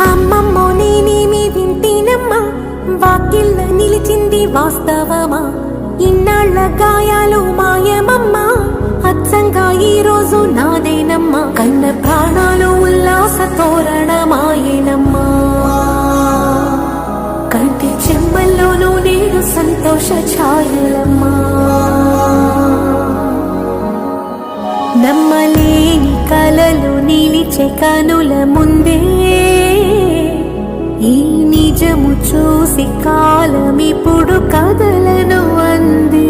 అమ్మమ్మో నేనేమి వింటేనమ్మా, వాకిళ్ళ నిలిచింది వాస్తవమా? ఇన్నాళ్ల గాయాలు మాయమమ్మా, అచ్చంగా ఈ రోజు నాదేనమ్మా. కన్న ప్రాణాలు ఉల్లాస తోరణమాయేనమ్మా, కంటి చెమ్మల్లోనూ నేడు సంతోష ఛాయలమ్మా. నమ్మలేని కలలు నిలిచే కనుల ముందే, ఈ నిజము చూసి కాలమిప్పుడు కథలను అందే.